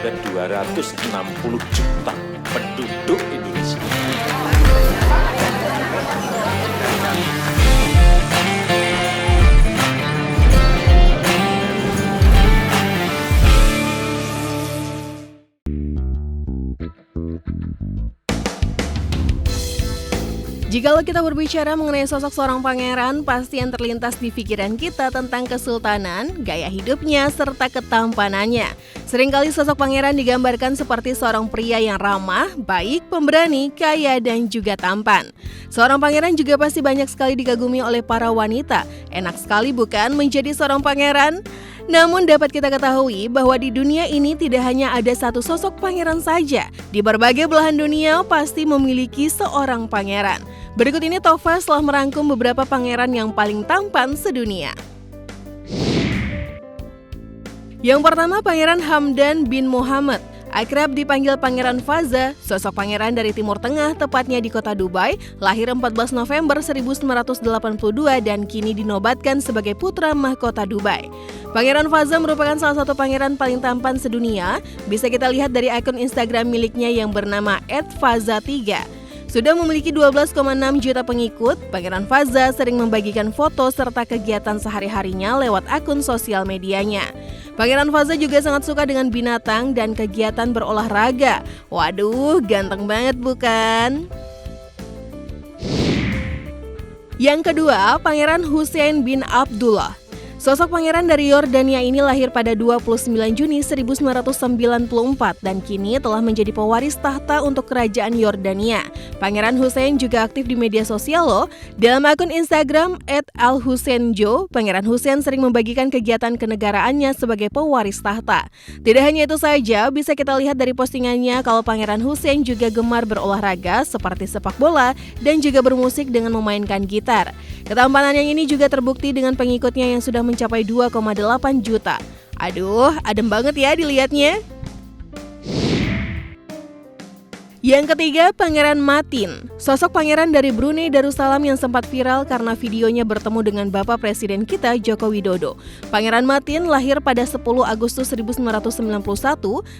ada 260 juta penduduk Indonesia. Jikalau kita berbicara mengenai sosok seorang pangeran, pasti yang terlintas di pikiran kita tentang kesultanan, gaya hidupnya, serta ketampanannya. Seringkali sosok pangeran digambarkan seperti seorang pria yang ramah, baik, pemberani, kaya, dan juga tampan. Seorang pangeran juga pasti banyak sekali dikagumi oleh para wanita. Enak sekali bukan menjadi seorang pangeran? Namun dapat kita ketahui bahwa di dunia ini tidak hanya ada satu sosok pangeran saja. Di berbagai belahan dunia pasti memiliki seorang pangeran. Berikut ini Top 5 telah merangkum beberapa pangeran yang paling tampan sedunia. Yang pertama, Pangeran Hamdan bin Muhammad. Akrab dipanggil Pangeran Fazza, sosok pangeran dari Timur Tengah, tepatnya di kota Dubai, lahir 14 November 1982 dan kini dinobatkan sebagai putra mahkota Dubai. Pangeran Fazza merupakan salah satu pangeran paling tampan sedunia, bisa kita lihat dari akun Instagram miliknya yang bernama @fazza3. Sudah memiliki 12,6 juta pengikut, Pangeran Fazza sering membagikan foto serta kegiatan sehari-harinya lewat akun sosial medianya. Pangeran Fazza juga sangat suka dengan binatang dan kegiatan berolahraga. Waduh, ganteng banget bukan? Yang kedua, Pangeran Hussein bin Abdullah. Sosok pangeran dari Yordania ini lahir pada 29 Juni 1994 dan kini telah menjadi pewaris tahta untuk kerajaan Yordania. Pangeran Hussein juga aktif di media sosial loh. Dalam akun Instagram @alhusseinjo, Pangeran Hussein sering membagikan kegiatan kenegaraannya sebagai pewaris tahta. Tidak hanya itu saja, bisa kita lihat dari postingannya kalau Pangeran Hussein juga gemar berolahraga seperti sepak bola dan juga bermusik dengan memainkan gitar. Ketampanannya ini juga terbukti dengan pengikutnya yang sudah mencapai 2,8 juta. Aduh, adem banget ya dilihatnya. Yang ketiga, Pangeran Matin. Sosok pangeran dari Brunei Darussalam yang sempat viral karena videonya bertemu dengan Bapak Presiden kita Joko Widodo. Pangeran Matin lahir pada 10 Agustus 1991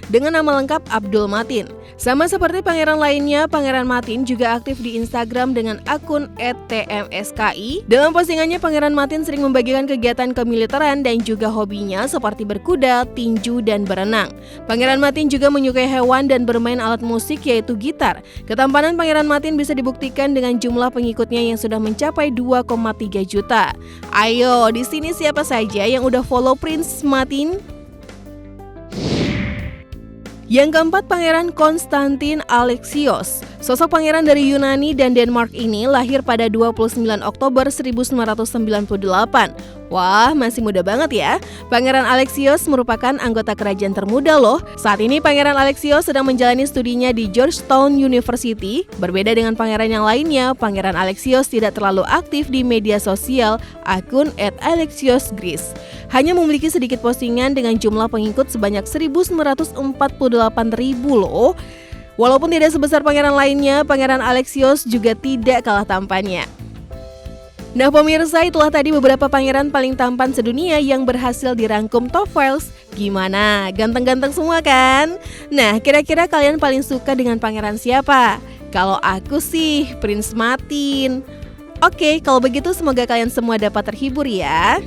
dengan nama lengkap Abdul Matin. Sama seperti pangeran lainnya, Pangeran Matin juga aktif di Instagram dengan akun @tmski. Dalam postingannya, Pangeran Matin sering membagikan kegiatan kemiliteran dan juga hobinya seperti berkuda, tinju, dan berenang. Pangeran Matin juga menyukai hewan dan bermain alat musik yaitu gitar. Ketampanan Pangeran Matin bisa dibuktikan dengan jumlah pengikutnya yang sudah mencapai 2,3 juta. Ayo, di sini siapa saja yang udah follow Prince Matin? Yang keempat, Pangeran Konstantin Alexios. Sosok pangeran dari Yunani dan Denmark ini lahir pada 29 Oktober 1998. Wah, masih muda banget ya. Pangeran Alexios merupakan anggota kerajaan termuda loh. Saat ini Pangeran Alexios sedang menjalani studinya di Georgetown University. Berbeda dengan pangeran yang lainnya, Pangeran Alexios tidak terlalu aktif di media sosial akun @alexiosgreece. Hanya memiliki sedikit postingan dengan jumlah pengikut sebanyak 1948.000 loh. Walaupun tidak sebesar pangeran lainnya, Pangeran Alexios juga tidak kalah tampannya. Nah pemirsa, itulah tadi beberapa pangeran paling tampan sedunia yang berhasil dirangkum Top Files. Gimana? Ganteng-ganteng semua kan? Nah, kira-kira kalian paling suka dengan pangeran siapa? Kalau aku sih Prince Matin. Oke, kalau begitu semoga kalian semua dapat terhibur ya.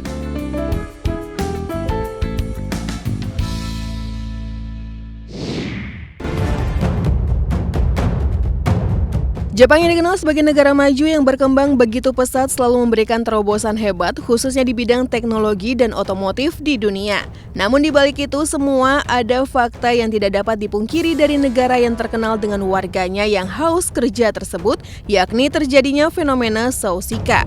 Jepang yang dikenal sebagai negara maju yang berkembang begitu pesat selalu memberikan terobosan hebat khususnya di bidang teknologi dan otomotif di dunia. Namun di balik itu semua ada fakta yang tidak dapat dipungkiri dari negara yang terkenal dengan warganya yang haus kerja tersebut, yakni terjadinya fenomena Sausica.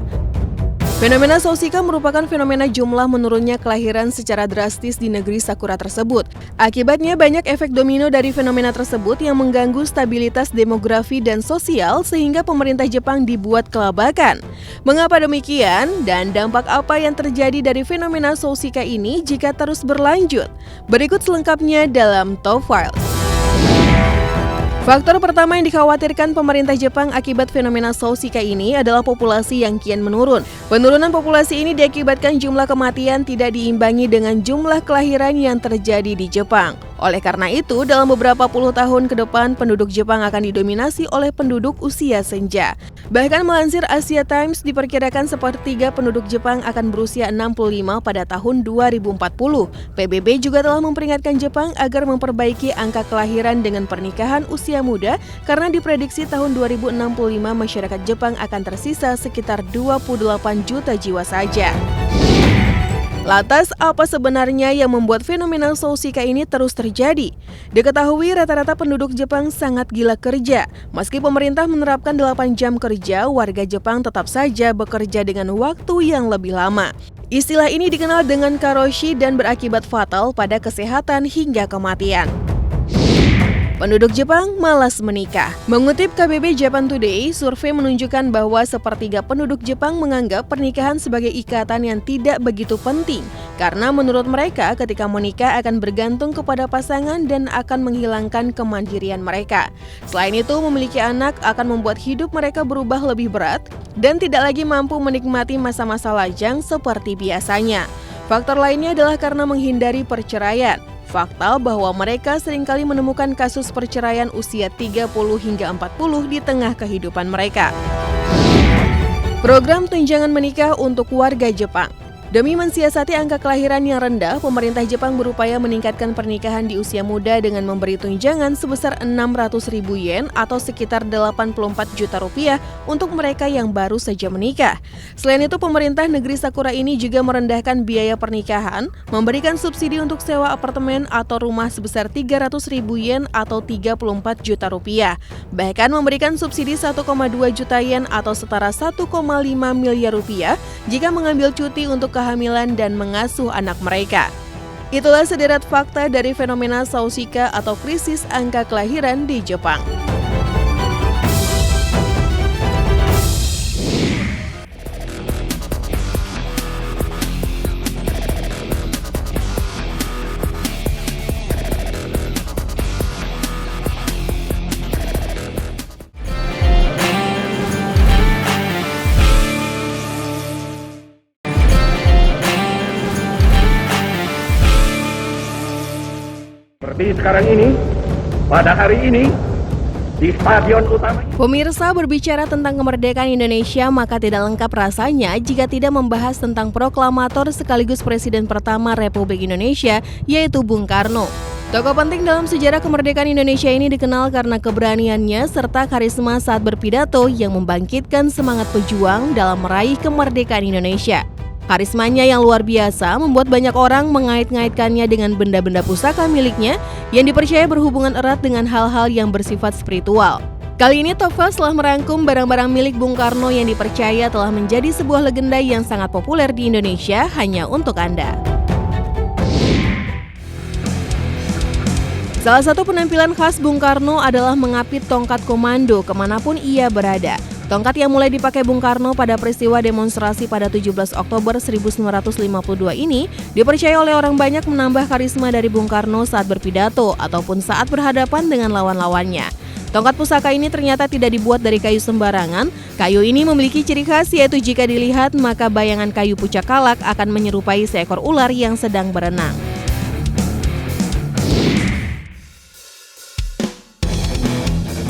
Fenomena Sausica merupakan fenomena jumlah menurunnya kelahiran secara drastis di negeri Sakura tersebut. Akibatnya banyak efek domino dari fenomena tersebut yang mengganggu stabilitas demografi dan sosial sehingga pemerintah Jepang dibuat kelabakan. Mengapa demikian dan dampak apa yang terjadi dari fenomena Sausica ini jika terus berlanjut? Berikut selengkapnya dalam Top Files. Faktor pertama yang dikhawatirkan pemerintah Jepang akibat fenomena Sausica ini adalah populasi yang kian menurun. Penurunan populasi ini diakibatkan jumlah kematian tidak diimbangi dengan jumlah kelahiran yang terjadi di Jepang. Oleh karena itu, dalam beberapa puluh tahun ke depan, penduduk Jepang akan didominasi oleh penduduk usia senja. Bahkan melansir Asia Times, diperkirakan sepertiga penduduk Jepang akan berusia 65 pada tahun 2040. PBB juga telah memperingatkan Jepang agar memperbaiki angka kelahiran dengan pernikahan usia muda karena diprediksi tahun 2065 masyarakat Jepang akan tersisa sekitar 28 juta jiwa saja. Lantas, apa sebenarnya yang membuat fenomena Sousika ini terus terjadi? Diketahui rata-rata penduduk Jepang sangat gila kerja. Meski pemerintah menerapkan 8 jam kerja, warga Jepang tetap saja bekerja dengan waktu yang lebih lama. Istilah ini dikenal dengan karoshi dan berakibat fatal pada kesehatan hingga kematian. Penduduk Jepang malas menikah. Mengutip KBB Japan Today, survei menunjukkan bahwa sepertiga penduduk Jepang menganggap pernikahan sebagai ikatan yang tidak begitu penting. Karena menurut mereka ketika menikah akan bergantung kepada pasangan dan akan menghilangkan kemandirian mereka. Selain itu, memiliki anak akan membuat hidup mereka berubah lebih berat dan tidak lagi mampu menikmati masa-masa lajang seperti biasanya. Faktor lainnya adalah karena menghindari perceraian. Fakta bahwa mereka seringkali menemukan kasus perceraian usia 30 hingga 40 di tengah kehidupan mereka. Program tunjangan menikah untuk warga Jepang. Demi mensiasati angka kelahiran yang rendah, pemerintah Jepang berupaya meningkatkan pernikahan di usia muda dengan memberi tunjangan sebesar 600.000 yen atau sekitar 84 juta rupiah untuk mereka yang baru saja menikah. Selain itu, pemerintah negeri Sakura ini juga merendahkan biaya pernikahan, memberikan subsidi untuk sewa apartemen atau rumah sebesar 300.000 yen atau 34 juta rupiah. Bahkan memberikan subsidi 1,2 juta yen atau setara 1,5 miliar rupiah jika mengambil cuti untuk kehamilan dan mengasuh anak mereka. Itulah sederet fakta dari fenomena Sousika atau krisis angka kelahiran di Jepang. Seperti sekarang ini, pada hari ini, di stadion utama. Pemirsa, berbicara tentang kemerdekaan Indonesia, maka tidak lengkap rasanya jika tidak membahas tentang proklamator sekaligus Presiden pertama Republik Indonesia, yaitu Bung Karno. Tokoh penting dalam sejarah kemerdekaan Indonesia ini dikenal karena keberaniannya serta karisma saat berpidato yang membangkitkan semangat pejuang dalam meraih kemerdekaan Indonesia. Karismanya yang luar biasa membuat banyak orang mengait-ngaitkannya dengan benda-benda pusaka miliknya yang dipercaya berhubungan erat dengan hal-hal yang bersifat spiritual. Kali ini Top Files telah merangkum barang-barang milik Bung Karno yang dipercaya telah menjadi sebuah legenda yang sangat populer di Indonesia hanya untuk Anda. Salah satu penampilan khas Bung Karno adalah mengapit tongkat komando kemanapun ia berada. Tongkat yang mulai dipakai Bung Karno pada peristiwa demonstrasi pada 17 Oktober 1952 ini dipercaya oleh orang banyak menambah karisma dari Bung Karno saat berpidato ataupun saat berhadapan dengan lawan-lawannya. Tongkat pusaka ini ternyata tidak dibuat dari kayu sembarangan. Kayu ini memiliki ciri khas yaitu jika dilihat maka bayangan kayu pucak kalak akan menyerupai seekor ular yang sedang berenang.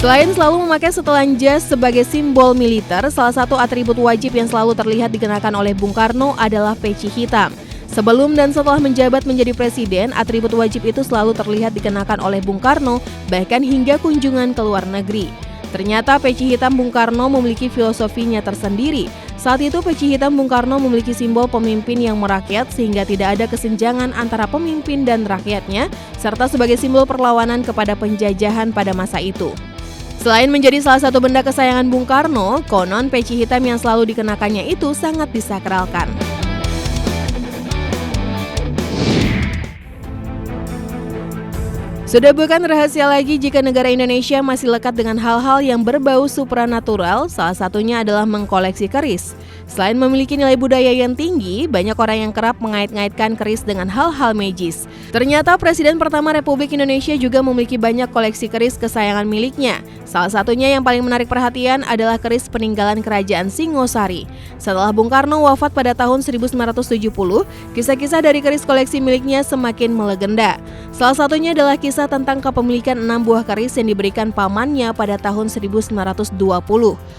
Selain selalu memakai setelan jas sebagai simbol militer, salah satu atribut wajib yang selalu terlihat dikenakan oleh Bung Karno adalah peci hitam. Sebelum dan setelah menjabat menjadi presiden, atribut wajib itu selalu terlihat dikenakan oleh Bung Karno, bahkan hingga kunjungan ke luar negeri. Ternyata peci hitam Bung Karno memiliki filosofinya tersendiri. Saat itu peci hitam Bung Karno memiliki simbol pemimpin yang merakyat sehingga tidak ada kesenjangan antara pemimpin dan rakyatnya, serta sebagai simbol perlawanan kepada penjajahan pada masa itu. Selain menjadi salah satu benda kesayangan Bung Karno, konon peci hitam yang selalu dikenakannya itu sangat disakralkan. Sudah bukan rahasia lagi jika negara Indonesia masih lekat dengan hal-hal yang berbau supranatural, salah satunya adalah mengkoleksi keris. Selain memiliki nilai budaya yang tinggi, banyak orang yang kerap mengait-ngaitkan keris dengan hal-hal magis. Ternyata Presiden pertama Republik Indonesia juga memiliki banyak koleksi keris kesayangan miliknya. Salah satunya yang paling menarik perhatian adalah keris peninggalan Kerajaan Singosari. Setelah Bung Karno wafat pada tahun 1970, kisah-kisah dari keris koleksi miliknya semakin melegenda. Salah satunya adalah kisah tentang kepemilikan 6 buah keris yang diberikan pamannya pada tahun 1920.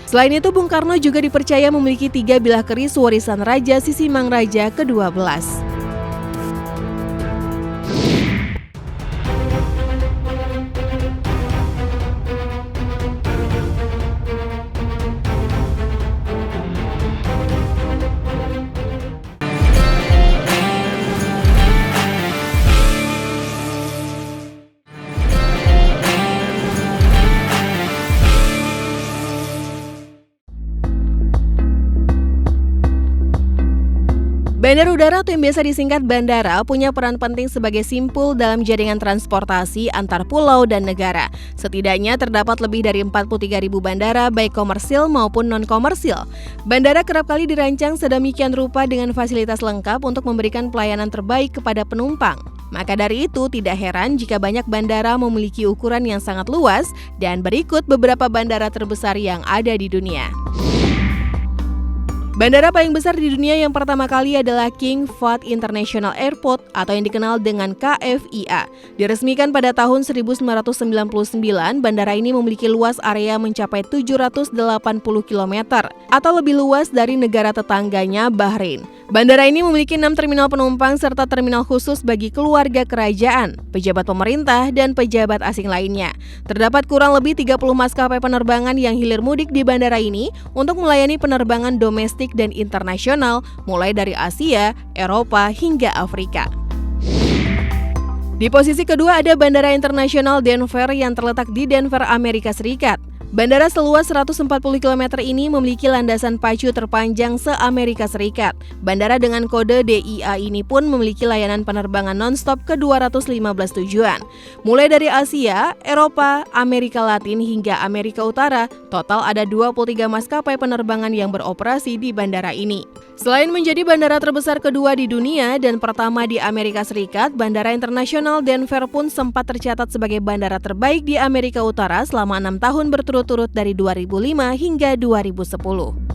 Selain itu, Bung Karno juga dipercaya memiliki 3 bilah keris warisan Raja Sisimangaraja ke-12. Bandar udara atau yang biasa disingkat bandara punya peran penting sebagai simpul dalam jaringan transportasi antar pulau dan negara. Setidaknya terdapat lebih dari 43.000 bandara baik komersil maupun non-komersil. Bandara kerap kali dirancang sedemikian rupa dengan fasilitas lengkap untuk memberikan pelayanan terbaik kepada penumpang. Maka dari itu tidak heran jika banyak bandara memiliki ukuran yang sangat luas dan berikut beberapa bandara terbesar yang ada di dunia. Bandara paling besar di dunia yang pertama kali adalah King Fahd International Airport atau yang dikenal dengan KFIA. Diresmikan pada tahun 1999, bandara ini memiliki luas area mencapai 780 km atau lebih luas dari negara tetangganya Bahrain. Bandara ini memiliki 6 terminal penumpang serta terminal khusus bagi keluarga kerajaan, pejabat pemerintah, dan pejabat asing lainnya. Terdapat kurang lebih 30 maskapai penerbangan yang hilir mudik di bandara ini untuk melayani penerbangan domestik dan internasional mulai dari Asia, Eropa, hingga Afrika. Di posisi kedua ada Bandara Internasional Denver yang terletak di Denver, Amerika Serikat. Bandara seluas 140 km ini memiliki landasan pacu terpanjang se-Amerika Serikat. Bandara dengan kode DIA ini pun memiliki layanan penerbangan non-stop ke 215 tujuan. Mulai dari Asia, Eropa, Amerika Latin hingga Amerika Utara, total ada 23 maskapai penerbangan yang beroperasi di bandara ini. Selain menjadi bandara terbesar kedua di dunia dan pertama di Amerika Serikat, Bandara Internasional Denver pun sempat tercatat sebagai bandara terbaik di Amerika Utara selama 6 tahun berturut-turut dari 2005 hingga 2010.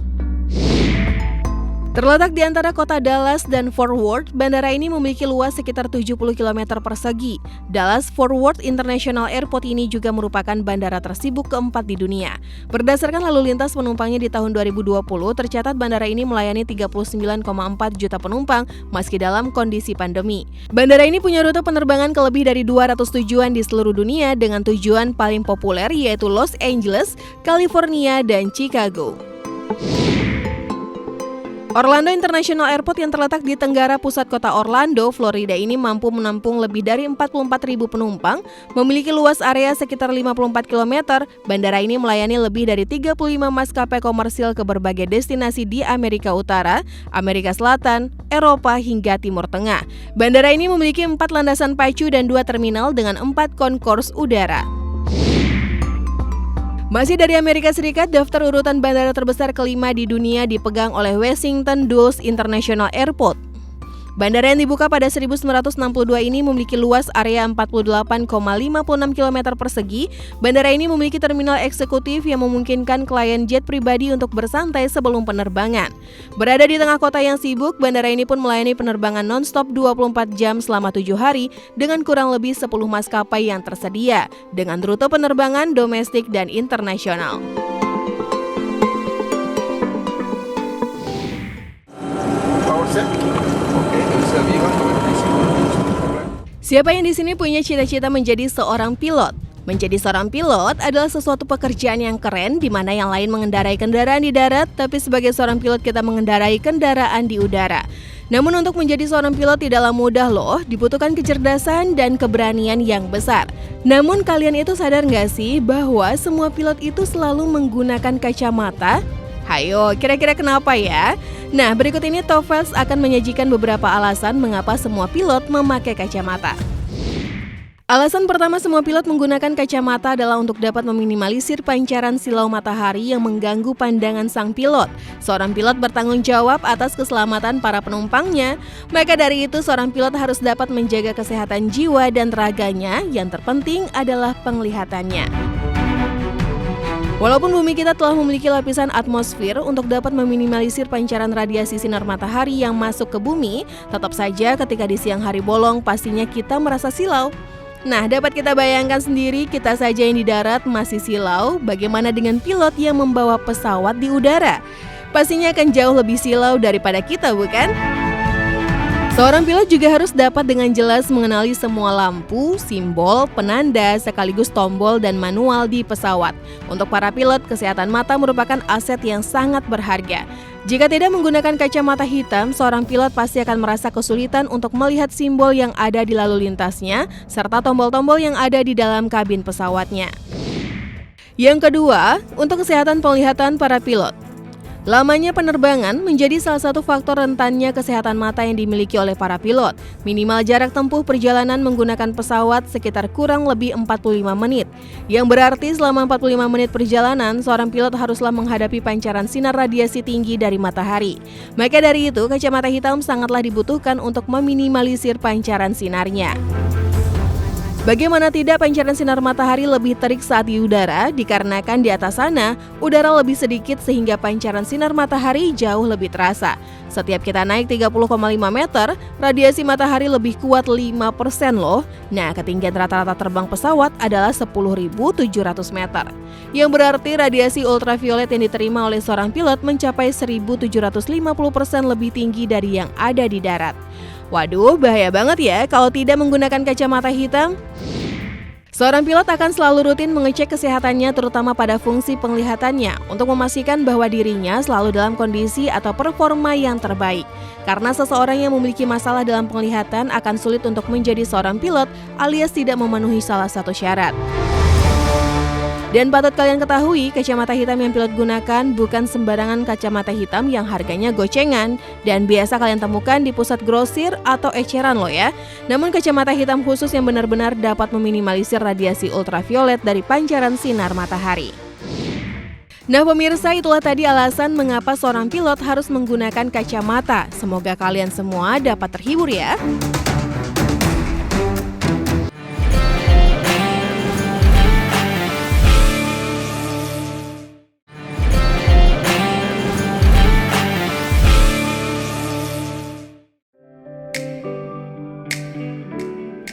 Terletak di antara kota Dallas dan Fort Worth, bandara ini memiliki luas sekitar 70 km persegi. Dallas Fort Worth International Airport ini juga merupakan bandara tersibuk keempat di dunia. Berdasarkan lalu lintas penumpangnya di tahun 2020, tercatat bandara ini melayani 39,4 juta penumpang meski dalam kondisi pandemi. Bandara ini punya rute penerbangan ke lebih dari 200 tujuan di seluruh dunia dengan tujuan paling populer yaitu Los Angeles, California, dan Chicago. Orlando International Airport yang terletak di tenggara pusat kota Orlando, Florida ini mampu menampung lebih dari 44.000 penumpang, memiliki luas area sekitar 54 km. Bandara ini melayani lebih dari 35 maskapai komersil ke berbagai destinasi di Amerika Utara, Amerika Selatan, Eropa hingga Timur Tengah. Bandara ini memiliki 4 landasan pacu dan 2 terminal dengan 4 konkours udara. Masih dari Amerika Serikat, daftar urutan bandara terbesar kelima di dunia dipegang oleh Washington Dulles International Airport. Bandara yang dibuka pada 1962 ini memiliki luas area 48,56 km persegi. Bandara ini memiliki terminal eksekutif yang memungkinkan klien jet pribadi untuk bersantai sebelum penerbangan. Berada di tengah kota yang sibuk, bandara ini pun melayani penerbangan non-stop 24 jam selama 7 hari dengan kurang lebih 10 maskapai yang tersedia, dengan rute penerbangan domestik dan internasional. Siapa yang di sini punya cita-cita menjadi seorang pilot? Menjadi seorang pilot adalah sesuatu pekerjaan yang keren di mana yang lain mengendarai kendaraan di darat, tapi sebagai seorang pilot kita mengendarai kendaraan di udara. Namun untuk menjadi seorang pilot tidaklah mudah loh, dibutuhkan kecerdasan dan keberanian yang besar. Namun kalian itu sadar nggak sih bahwa semua pilot itu selalu menggunakan kacamata? Hayo, kira-kira kenapa ya? Nah, berikut ini Tofels akan menyajikan beberapa alasan mengapa semua pilot memakai kacamata. Alasan pertama semua pilot menggunakan kacamata adalah untuk dapat meminimalisir pancaran silau matahari yang mengganggu pandangan sang pilot. Seorang pilot bertanggung jawab atas keselamatan para penumpangnya, maka dari itu seorang pilot harus dapat menjaga kesehatan jiwa dan raganya, yang terpenting adalah penglihatannya. Walaupun bumi kita telah memiliki lapisan atmosfer untuk dapat meminimalisir pancaran radiasi sinar matahari yang masuk ke bumi, tetap saja ketika di siang hari bolong pastinya kita merasa silau. Nah, dapat kita bayangkan sendiri, kita saja yang di darat masih silau, bagaimana dengan pilot yang membawa pesawat di udara? Pastinya akan jauh lebih silau daripada kita, bukan? Seorang pilot juga harus dapat dengan jelas mengenali semua lampu, simbol, penanda, sekaligus tombol dan manual di pesawat. Untuk para pilot, kesehatan mata merupakan aset yang sangat berharga. Jika tidak menggunakan kacamata hitam, seorang pilot pasti akan merasa kesulitan untuk melihat simbol yang ada di lalu lintasnya, serta tombol-tombol yang ada di dalam kabin pesawatnya. Yang kedua, untuk kesehatan penglihatan para pilot. Lamanya penerbangan menjadi salah satu faktor rentannya kesehatan mata yang dimiliki oleh para pilot. Minimal jarak tempuh perjalanan menggunakan pesawat sekitar kurang lebih 45 menit. Yang berarti selama 45 menit perjalanan, seorang pilot haruslah menghadapi pancaran sinar radiasi tinggi dari matahari. Maka dari itu, kacamata hitam sangatlah dibutuhkan untuk meminimalisir pancaran sinarnya. Bagaimana tidak, pancaran sinar matahari lebih terik saat di udara, dikarenakan di atas sana, udara lebih sedikit sehingga pancaran sinar matahari jauh lebih terasa. Setiap kita naik 30,5 meter, radiasi matahari lebih kuat 5% loh. Nah, ketinggian rata-rata terbang pesawat adalah 10.700 meter. Yang berarti radiasi ultraviolet yang diterima oleh seorang pilot mencapai 1.750% lebih tinggi dari yang ada di darat. Waduh, bahaya banget ya kalau tidak menggunakan kacamata hitam. Seorang pilot akan selalu rutin mengecek kesehatannya terutama pada fungsi penglihatannya untuk memastikan bahwa dirinya selalu dalam kondisi atau performa yang terbaik. Karena seseorang yang memiliki masalah dalam penglihatan akan sulit untuk menjadi seorang pilot alias tidak memenuhi salah satu syarat. Dan patut kalian ketahui, kacamata hitam yang pilot gunakan bukan sembarangan kacamata hitam yang harganya gocengan dan biasa kalian temukan di pusat grosir atau eceran loh ya. Namun kacamata hitam khusus yang benar-benar dapat meminimalisir radiasi ultraviolet dari pancaran sinar matahari. Nah pemirsa, itulah tadi alasan mengapa seorang pilot harus menggunakan kacamata. Semoga kalian semua dapat terhibur ya.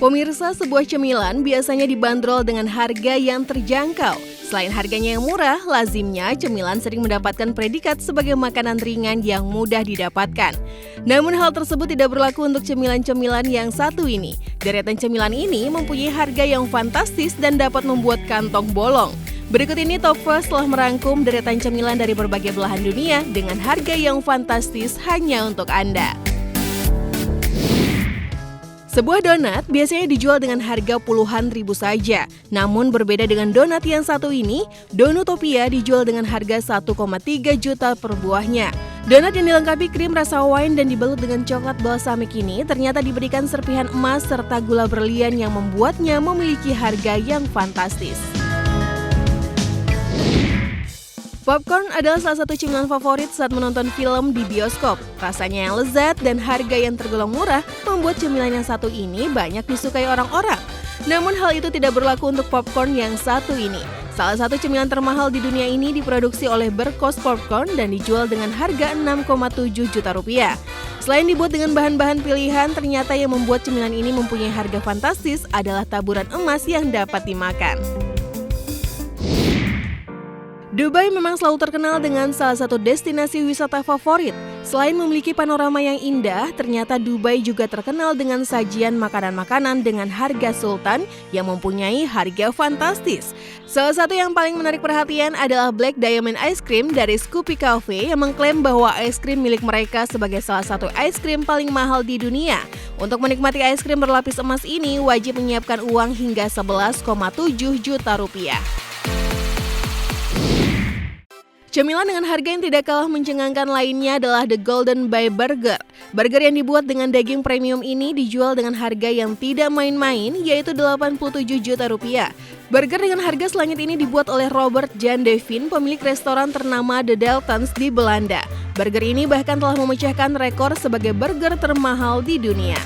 Pemirsa, sebuah cemilan biasanya dibanderol dengan harga yang terjangkau. Selain harganya yang murah, lazimnya cemilan sering mendapatkan predikat sebagai makanan ringan yang mudah didapatkan. Namun hal tersebut tidak berlaku untuk cemilan-cemilan yang satu ini. Deretan cemilan ini mempunyai harga yang fantastis dan dapat membuat kantong bolong. Berikut ini Top 5 telah merangkum deretan cemilan dari berbagai belahan dunia dengan harga yang fantastis hanya untuk Anda. Sebuah donat biasanya dijual dengan harga puluhan ribu saja. Namun berbeda dengan donat yang satu ini, Donutopia dijual dengan harga 1,3 juta per buahnya. Donat yang dilengkapi krim rasa wine dan dibalut dengan coklat balsamik ini ternyata diberikan serpihan emas serta gula berlian yang membuatnya memiliki harga yang fantastis. Popcorn adalah salah satu cemilan favorit saat menonton film di bioskop. Rasanya yang lezat dan harga yang tergolong murah membuat cemilan yang satu ini banyak disukai orang-orang. Namun hal itu tidak berlaku untuk popcorn yang satu ini. Salah satu cemilan termahal di dunia ini diproduksi oleh Berkos Popcorn dan dijual dengan harga 6,7 juta rupiah. Selain dibuat dengan bahan-bahan pilihan, ternyata yang membuat cemilan ini mempunyai harga fantastis adalah taburan emas yang dapat dimakan. Dubai memang selalu terkenal dengan salah satu destinasi wisata favorit. Selain memiliki panorama yang indah, ternyata Dubai juga terkenal dengan sajian makanan-makanan dengan harga sultan yang mempunyai harga fantastis. Salah satu yang paling menarik perhatian adalah Black Diamond Ice Cream dari Scoopy Cafe yang mengklaim bahwa es krim milik mereka sebagai salah satu es krim paling mahal di dunia. Untuk menikmati es krim berlapis emas ini, wajib menyiapkan uang hingga 11,7 juta rupiah. Cemilan dengan harga yang tidak kalah mencengangkan lainnya adalah The Golden Boy Burger. Burger yang dibuat dengan daging premium ini dijual dengan harga yang tidak main-main, yaitu Rp87 juta. Burger dengan harga selangit ini dibuat oleh Robert Jan Devin, pemilik restoran ternama The Daltons di Belanda. Burger ini bahkan telah memecahkan rekor sebagai burger termahal di dunia.